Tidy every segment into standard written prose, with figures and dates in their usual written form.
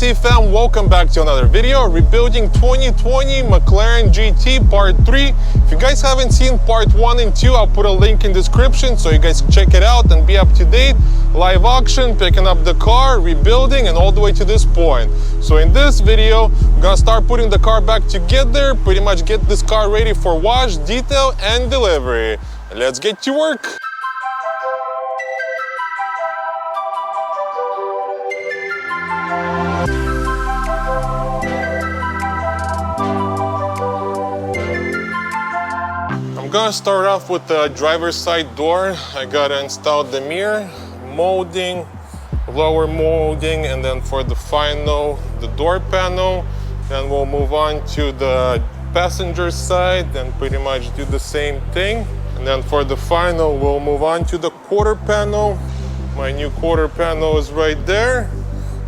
LNC Fam, welcome back to another video. Rebuilding 2020 Mclaren GT Part 3. If you guys haven't seen Part 1 and 2, I'll put a link in description so you guys can check it out and be up to date. Live auction, picking up the car, rebuilding, and all the way to this point. So in this video, I'm gonna start putting the car back together, pretty much get this car ready for wash, detail, and delivery. Let's get to work. I'm gonna start off with the driver's side door. I gotta install the mirror, molding, lower molding, and then for the final, the door panel. Then we'll move on to the passenger side and pretty much do the same thing. And then for the final, we'll move on to the quarter panel. My new quarter panel is right there,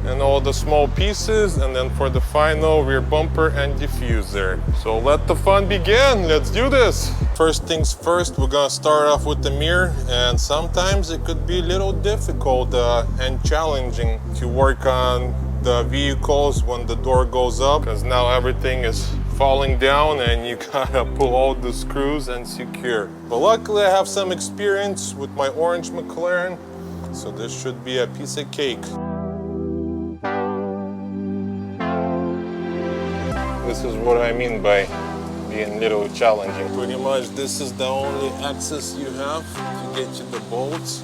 and all the small pieces, and then for the final, rear bumper and diffuser. So let the fun begin, let's do this. First things first, we're gonna start off with the mirror, and sometimes it could be a little difficult and challenging to work on the vehicles when the door goes up, because now everything is falling down and you gotta pull all the screws and secure. But luckily I have some experience with my orange Mclaren, so this should be a piece of cake. This is what I mean by being a little challenging. Pretty much this is the only access you have to get to the bolts.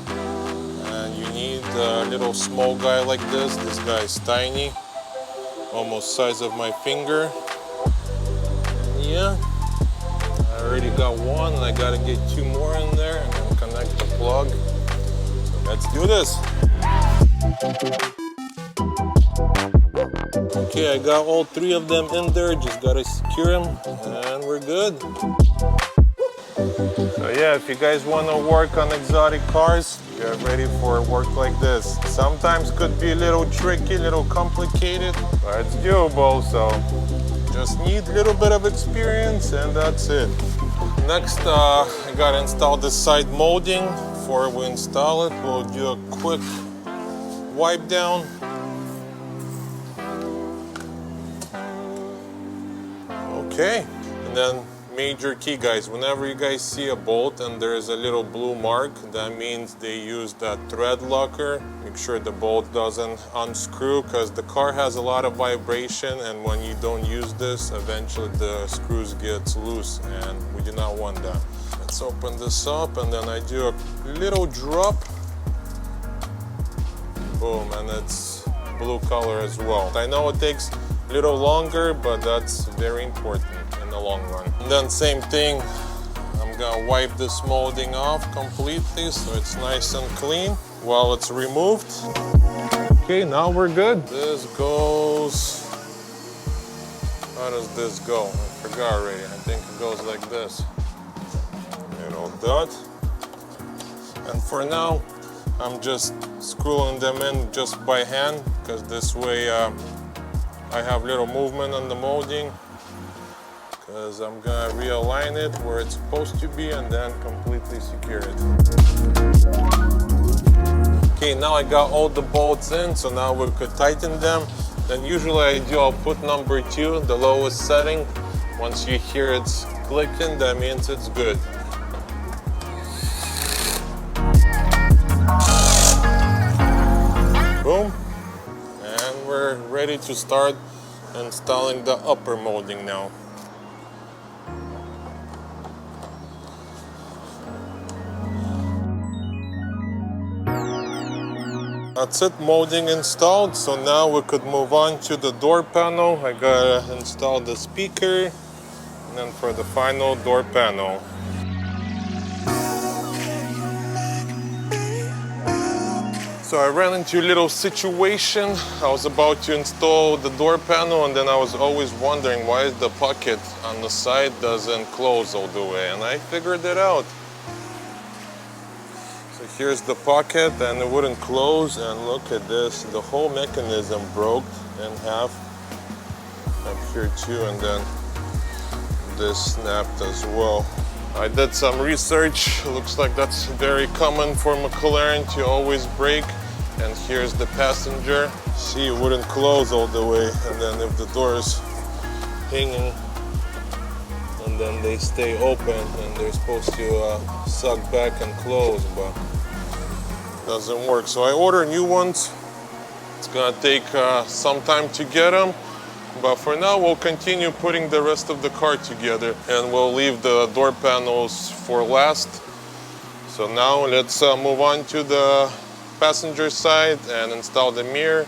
And you need a little small guy like this. This guy is tiny, almost size of my finger. And yeah, I already got one and I gotta get two more in there and then connect the plug. So let's do this. Okay, I got all three of them in there, just gotta secure them and we're good. So yeah, if you guys wanna work on exotic cars, get ready for work like this. Sometimes could be a little tricky, a little complicated, but it's doable, so just need a little bit of experience and that's it. Next, I gotta install the side molding. Before we install it, we'll do a quick wipe down. Okay, and then major key, guys, whenever you guys see a bolt and there's a little blue mark, that means they use that thread locker. Make sure the bolt doesn't unscrew, because the car has a lot of vibration, and when you don't use this, eventually the screws get loose, and we do not want that. Let's open this up, and then I do a little drop. Boom, and it's blue color as well. I know it takes a little longer, but that's very important in the long run. And then same thing, I'm gonna wipe this molding off completely so it's nice and clean while it's removed. Okay, now we're good. This goes, how does this go? I forgot already. I think it goes like this. Little dot. And for now, I'm just screwing them in just by hand, because this way I have little movement on the molding, because I'm gonna realign it where it's supposed to be and then completely secure it. Okay, now I got all the bolts in, so now we could tighten them. Then usually I'll put number 2, the lowest setting. Once you hear it's clicking, that means it's good. Boom. And we're ready to start installing the upper molding now. That's it, molding installed. So now we could move on to the door panel. I gotta install the speaker, and then for the final door panel. So I ran into a little situation. I was about to install the door panel, and then I was always wondering why the pocket on the side doesn't close all the way, and I figured it out. So here's the pocket, and it wouldn't close, and look at this, the whole mechanism broke in half up here too, and then this snapped as well. I did some research. Looks like that's very common for Mclaren to always break And here's the passenger. See, it wouldn't close all the way, and then if the door is hanging and then they stay open and they're supposed to suck back and close, but doesn't work. So I order new ones. It's gonna take some time to get them, but for now we'll continue putting the rest of the car together, and we'll leave the door panels for last. So now let's move on to the passenger side and install the mirror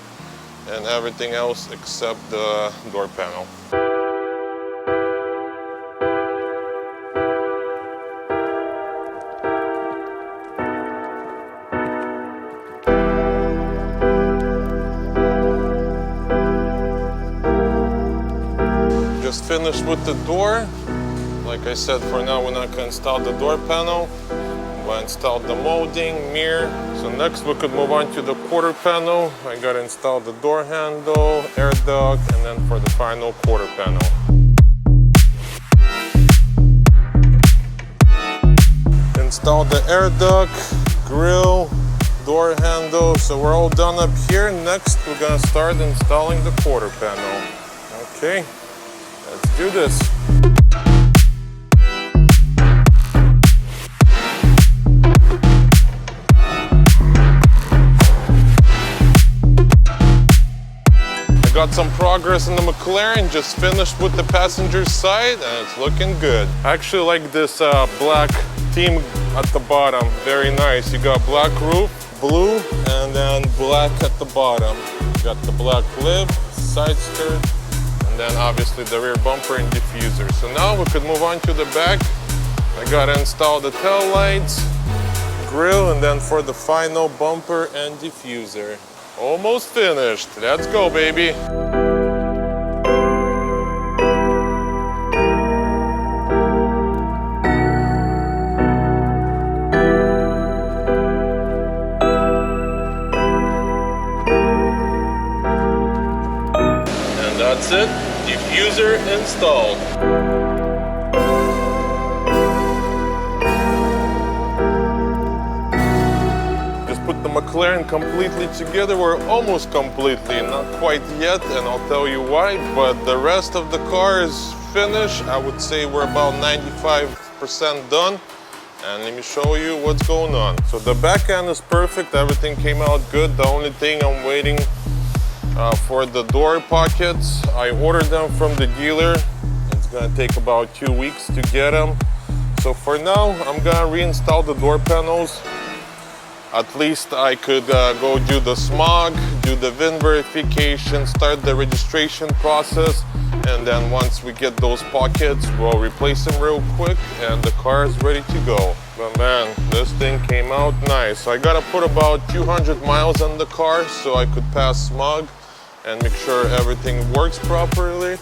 and everything else except the door panel. Just finished with the door. Like I said, for now we're not going to install the door panel. We'll install the molding, mirror. So next we could move on to the quarter panel. I got to install the door handle, air duct, and then for the final quarter panel. Install the air duct, grill, door handle. So we're all done up here. Next we're going to start installing the quarter panel. Okay, let's do this. Got some progress in the Mclaren, just finished with the passenger side and it's looking good. I actually like this black theme at the bottom, very nice. You got black roof, blue, and then black at the bottom. You got the black lip, side skirt, and then obviously the rear bumper and diffuser. So now we could move on to the back. I gotta install the tail lights, grill, and then for the final bumper and diffuser. Almost finished. Let's go, baby. And that's it. Diffuser installed. Put the Mclaren completely together. We're almost completely, not quite yet, and I'll tell you why, but the rest of the car is finished. I would say we're about 95% done, and let me show you what's going on. So the back end is perfect, everything came out good. The only thing I'm waiting for the door pockets. I ordered them from the dealer. It's gonna take about 2 weeks to get them. So for now, I'm gonna reinstall the door panels. At least I could go do the SMOG, do the VIN verification, start the registration process, and then once we get those pockets, we'll replace them real quick and the car is ready to go. But man, this thing came out nice. I gotta put about 200 miles on the car so I could pass SMOG and make sure everything works properly.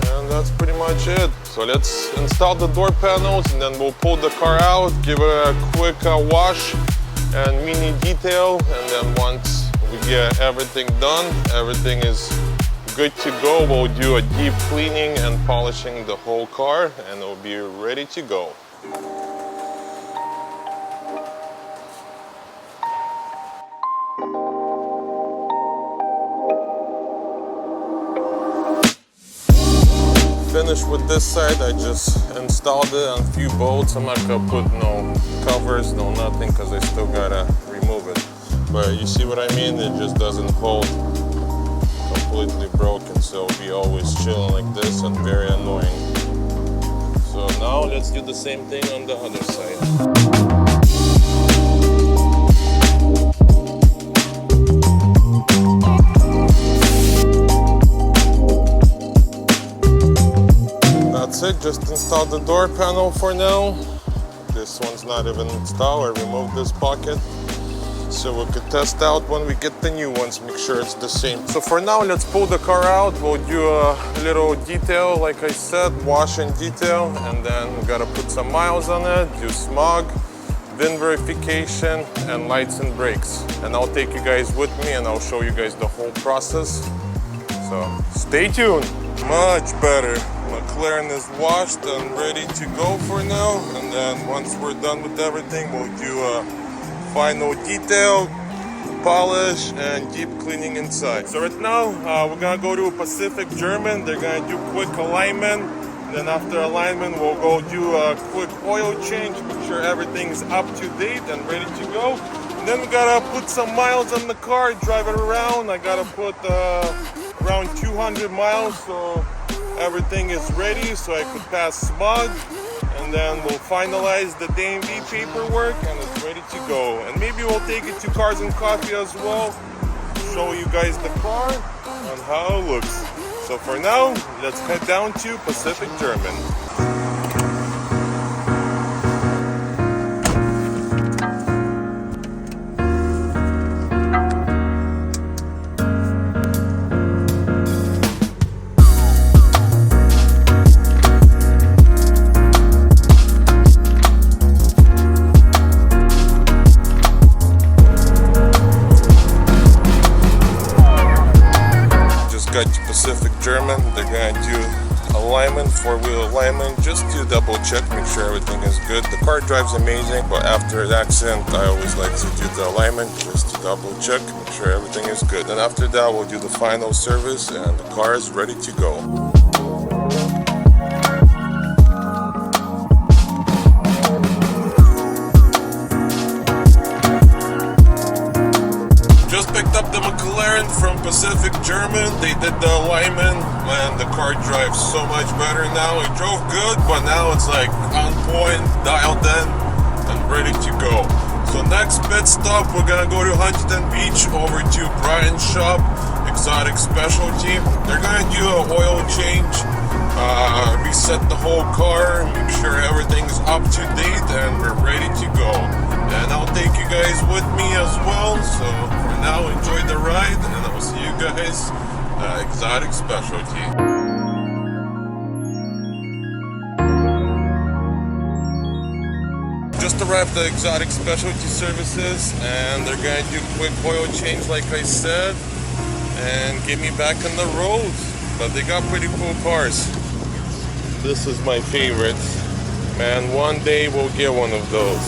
And that's pretty much it. So let's install the door panels and then we'll pull the car out, give it a quick wash and mini detail, and then once we get everything done, everything is good to go, we'll do a deep cleaning and polishing the whole car and it'll be ready to go. Finished with this side. I just installed it on a few bolts. I'm not gonna put no covers, no nothing, because I still gotta remove it. But you see what I mean? It just doesn't hold, completely broken, so it'll be always chilling like this and very annoying. So now let's do the same thing on the other side. That's it, just install the door panel for now. This one's not even installed. I removed this pocket so we could test out when we get the new ones, make sure it's the same. So for now, let's pull the car out. We'll do a little detail, like I said, wash and detail, and then we gotta put some miles on it, do SMOG, VIN verification, and lights and brakes. And I'll take you guys with me and I'll show you guys the whole process. So stay tuned. Much better. Mclaren is washed and ready to go for now, and then once we're done with everything, we'll do a final detail, polish and deep cleaning inside. So right now we're gonna go to Pacific German. They're gonna do quick alignment. Then after alignment we'll go do a quick oil change, make sure everything's up to date and ready to go. And then we gotta put some miles on the car, drive it around. I gotta put around 200 miles so everything is ready so I could pass SMOG. And then we'll finalize the DMV paperwork and it's ready to go. And maybe we'll take it to Cars and Coffee as well, show you guys the car and how it looks. So for now, let's head down to Pacific German. Got to Pacific German. They're gonna do alignment, four-wheel alignment, just to double check, make sure everything is good. The car drives amazing, but after an accident I always like to do the alignment just to double check, make sure everything is good. And after that we'll do the final service and the car is ready to go. Just picked up the Mclaren from Pacific German. They did the alignment and the car drives so much better now. It drove good, but now it's like on point, dialed in and ready to go. So next pit stop, we're gonna go to Huntington Beach over to Brian's shop, Exotic Specialty. They're gonna do an oil change, reset the whole car, make sure everything's up to date and we're ready to go. And I'll take you guys with me as well. So for now, enjoy the ride and I will see you guys at Exotic Specialty. Just arrived at Exotic Specialty Services and they're going to do quick oil change like I said and get me back on the road. But they got pretty cool cars. This is my favorite. Man, one day we'll get one of those.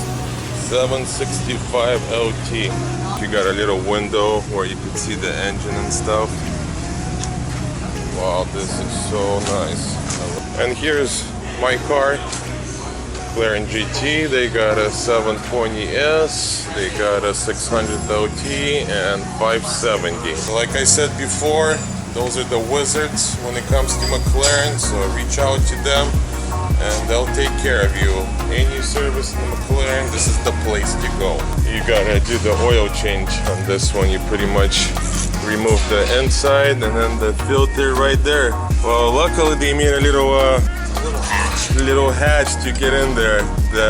765 LT. You got a little window where you can see the engine and stuff. Wow, this is so nice. And here's my car, Mclaren GT. They got a 720S, they got a 600 LT and 570. So like I said before, those are the wizards when it comes to McLaren, so reach out to them and they'll take care of you. Any service in McLaren, this is the place to go. You gotta do the oil change on this one. You pretty much remove the inside and then the filter right there. Well, luckily they made a little hatch to get in there.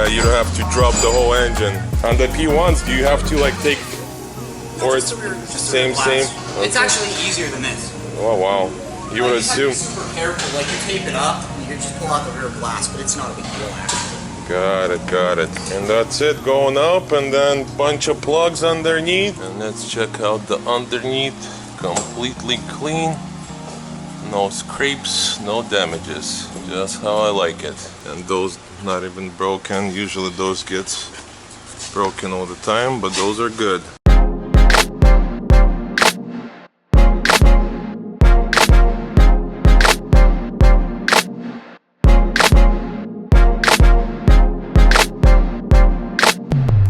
You don't have to drop the whole engine. On the P1s, do you have to like take, or it's same? Okay. It's actually easier than this. Oh wow, you would assume. Super careful, like you tape it up. You just pull out the rear glass, but it's not a big deal actually. Got it. And that's it, going up and then bunch of plugs underneath. And let's check out the underneath. Completely clean. No scrapes, no damages. Just how I like it. And those not even broken. Usually those get broken all the time, but those are good.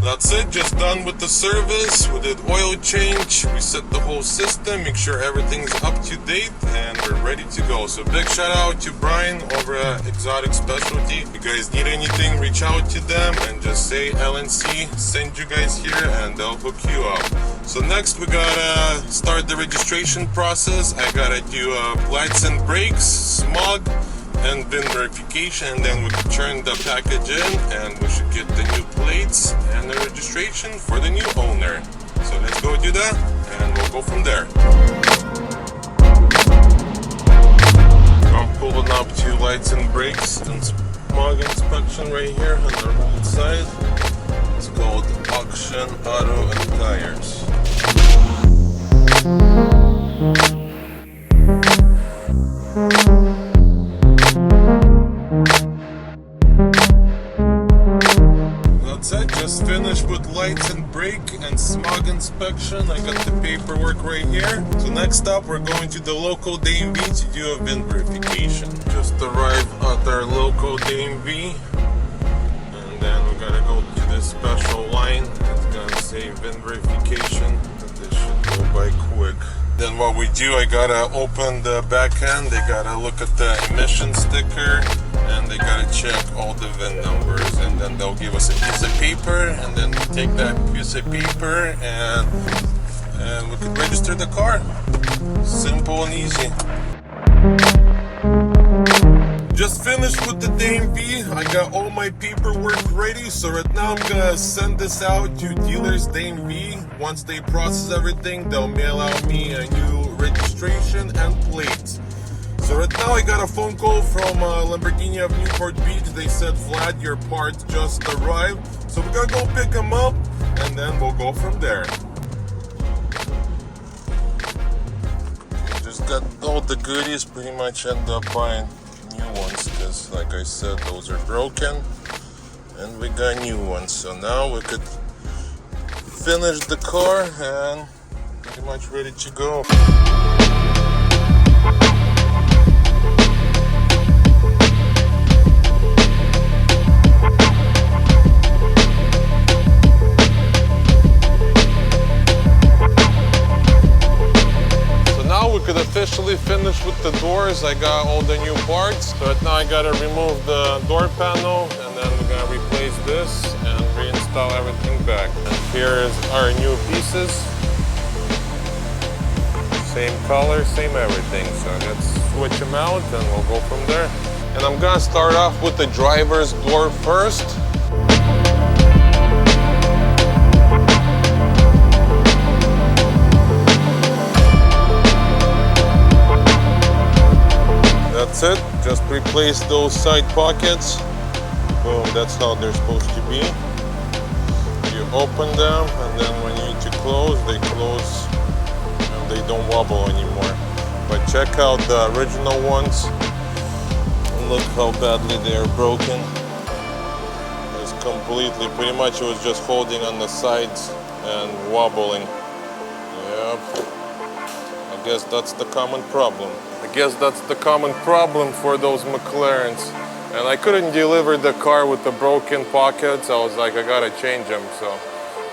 That's it, just done with the service. We did oil change, we set the whole system, make sure everything's up to date and we're ready to go. So big shout out to Brian over at Exotic Specialty. If you guys need anything, reach out to them and just say LNC send you guys here and they'll hook you up. So next we gotta start the registration process. I gotta do lights and brakes, SMOG and VIN verification, and then we can turn the package in and we should get the new plates and the registration for the new owner. So let's go do that and we'll go from there. I'm pulling up to lights and brakes and SMOG inspection right here on the right side. It's called Auction Auto and Tires. That's it, Just finished with lights and brake and smog inspection. I got the paperwork right here. So next up, we're going to the local DMV to do a VIN verification. Just arrived at our local DMV. And then we gotta go to this special line. It's gonna say VIN verification. This should go by quick. Then what we do, I gotta open the back end. They gotta look at the emission sticker. And they gotta check all the VIN numbers, and then they'll give us a piece of paper, and then we take that piece of paper and we can register the car. Simple and easy. Just finished with the DMV. I got all my paperwork ready, so right now I'm gonna send this out to dealers DMV. Once they process everything, they'll mail out me a new registration and plate. So right now I got a phone call from Lamborghini of Newport Beach. They said, Vlad, your part just arrived. So we're gonna go pick them up and then we'll go from there. Just got all the goodies, pretty much end up buying new ones because like I said, those are broken and we got new ones. So now we could finish the car and pretty much ready to go. Officially finished with the doors. I got all the new parts. So right now I gotta remove the door panel and then we're gonna replace this and reinstall everything back. And here is our new pieces. Same color, same everything. So let's switch them out and we'll go from there. And I'm gonna start off with the driver's door first. That's it, just replace those side pockets. Boom, that's how they're supposed to be. You open them and then when you need to close, they close and they don't wobble anymore. But check out the original ones. Look how badly they are broken. It's completely, pretty much it was just holding on the sides and wobbling. Yep, I guess that's the common problem. I guess that's the common problem for those McLarens. And I couldn't deliver the car with the broken pockets. I was like, I gotta change them. So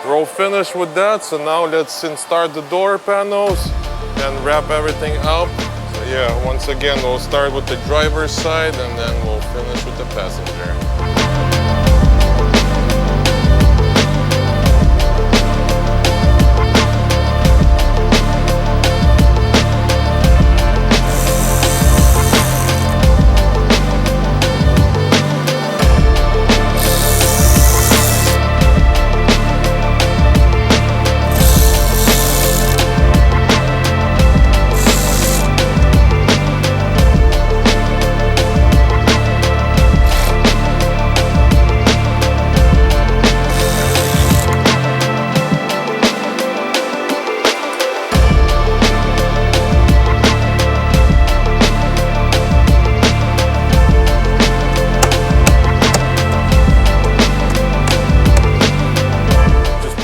we're all finished with that. So now let's install the door panels and wrap everything up. So yeah, once again, we'll start with the driver's side and then we'll finish with the passenger.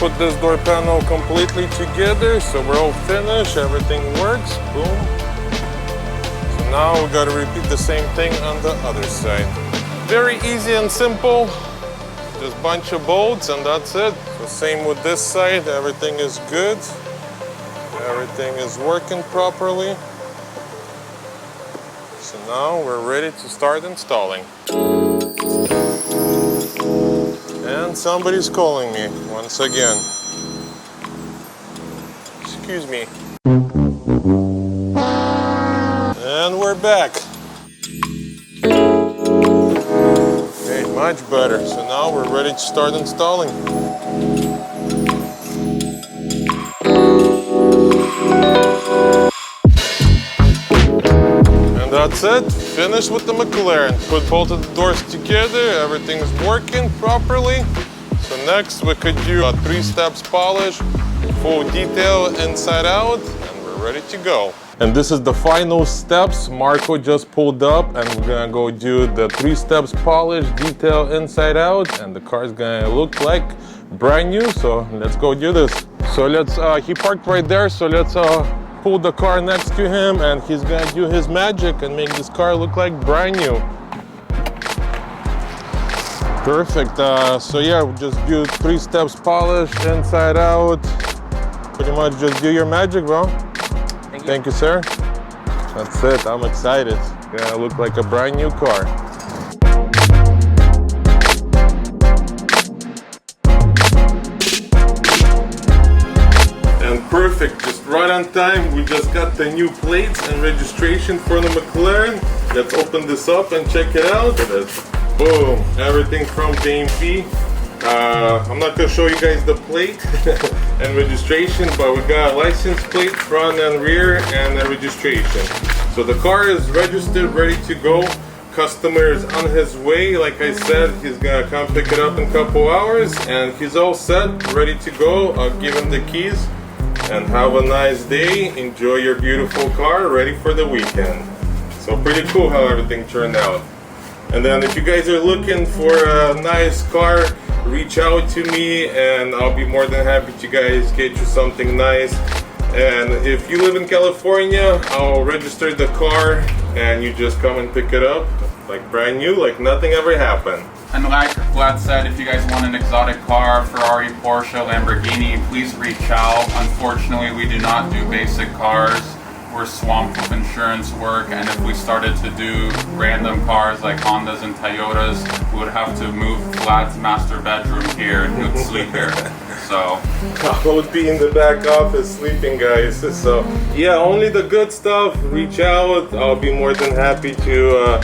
Put this door panel completely together, so we're all finished, everything works, boom. So now we gotta repeat the same thing on the other side. Very easy and simple, just bunch of bolts and that's it. So same with this side, everything is good. Everything is working properly. So now we're ready to start installing. And somebody's calling me once again. Excuse me. And we're back. Okay, much better. So now we're ready to start installing. And that's it. Finished with the McLaren. Put both of the doors together. Everything's working properly. So next we could do a 3 steps polish, full detail inside out, and we're ready to go. And this is the final steps. Marco just pulled up and we're gonna go do the 3 steps polish, detail inside out, and the car is gonna look like brand new. So let's go do this. So let's, he parked right there, so let's pull the car next to him and he's gonna do his magic and make this car look like brand new. Perfect. So yeah, we'll just do 3 steps polish, inside out. Pretty much just do your magic, bro. Thank you, sir. That's it. I'm excited. It's gonna look like a brand new car. And perfect. Just right on time. We just got the new plates and registration for the McLaren. Let's open this up and check it out. Boom. Everything from DMV. I'm not gonna show you guys the plate and registration, but we got a license plate front and rear and a registration. So the car is registered, ready to go. Customer is on his way. Like I said, he's gonna come pick it up in a couple hours and he's all set, ready to go. I'll give him the keys and have a nice day. Enjoy your beautiful car, ready for the weekend. So pretty cool how everything turned out. And then if you guys are looking for a nice car, reach out to me and I'll be more than happy to guys get you something nice. And if you live in California, I'll register the car and you just come and pick it up like brand new, like nothing ever happened. And like Vlad said, if you guys want an exotic car, Ferrari, Porsche, Lamborghini, please reach out. Unfortunately, we do not do basic cars. We're swamped with insurance work, and if we started to do random cars like Hondas and Toyotas, we would have to move Vlad's master bedroom here and he would sleep here. So I would be in the back office sleeping, guys. So yeah, only the good stuff. Reach out. I'll be more than happy to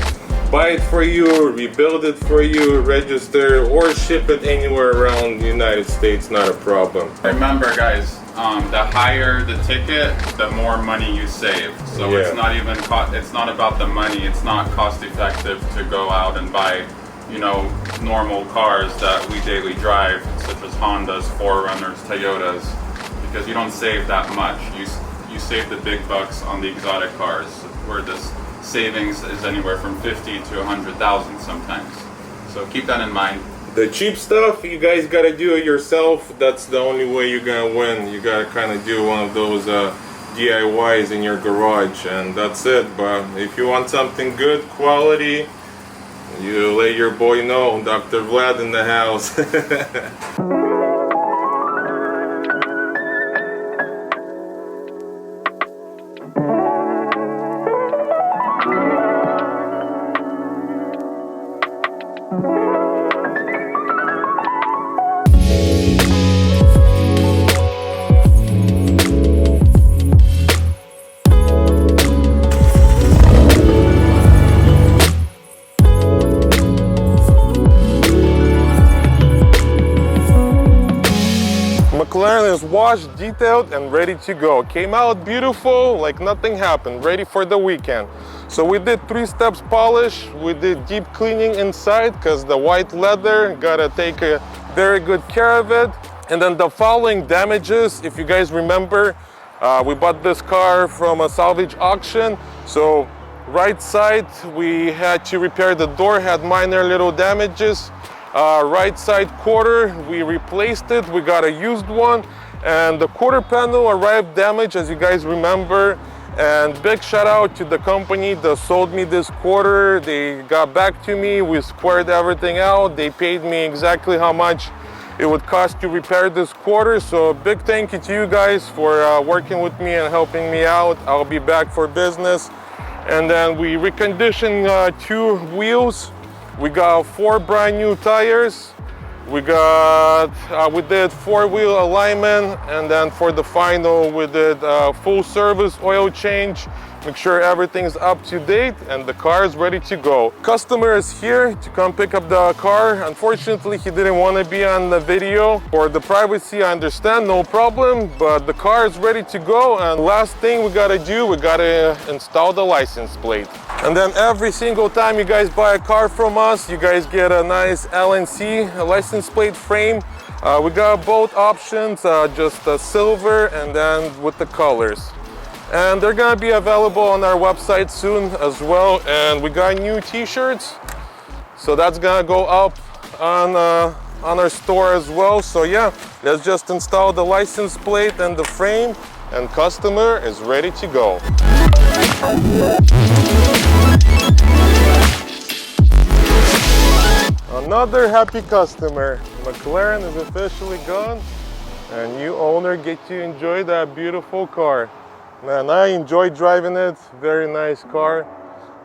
buy it for you, rebuild it for you, register, or ship it anywhere around the United States. Not a problem. remember, guys, the higher the ticket, the more money you save. So Yeah. it's not even it's not about the money. It's not cost effective to go out and buy, you know, normal cars that we daily drive, such as Hondas, 4Runners, Toyotas, because you don't save that much. You save the big bucks on the exotic cars, where this savings is anywhere from 50 to 100,000 sometimes. So keep that in mind. The cheap stuff, you guys gotta do it yourself. That's the only way you're gonna win. You gotta kind of do one of those DIYs in your garage, and that's it. But if you want something good quality, you let your boy know. Dr. Vlad in the house. McLaren is washed, detailed, and ready to go. Came out beautiful, like nothing happened, ready for the weekend. So we did 3 steps polish, we did deep cleaning inside because the white leather, gotta take a very good care of it. And then the following damages, if you guys remember, we bought this car from a salvage auction. So right side, we had to repair the door, had minor little damages. Right side quarter, we replaced it, we got a used one, and the quarter panel arrived damaged, as you guys remember. And big shout out to the company that sold me this quarter. They got back to me, we squared everything out, they paid me exactly how much it would cost to repair this quarter. So big thank you to you guys for working with me and helping me out. I'll be back for business. And then we reconditioned 2 wheels. We got 4 brand new tires. We did 4-wheel alignment, and then for the final, we did full service oil change. Make sure everything's up to date and the car is ready to go. Customer is here to come pick up the car. Unfortunately, he didn't want to be on the video. For the privacy, I understand, no problem, but the car is ready to go. And last thing we gotta do, we gotta install the license plate. And then every single time you guys buy a car from us, you guys get a nice LNC license plate frame. We got both options, just silver and then with the colors. And they're gonna be available on our website soon as well. And we got new t-shirts, so that's gonna go up on our store as well. So yeah, let's just install the license plate and the frame, and customer is ready to go. Another happy customer. McLaren is officially gone, and new owner get to enjoy that beautiful car. Man, I enjoy driving it. Very nice car.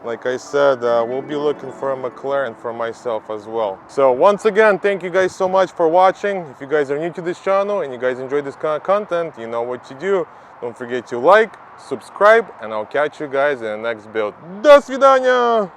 Like I said, we'll be looking for a McLaren for myself as well. So once again, thank you guys so much for watching. If you guys are new to this channel and you guys enjoy this kind of content, you know what to do. Don't forget to like, subscribe, and I'll catch you guys in the next build. До свидания!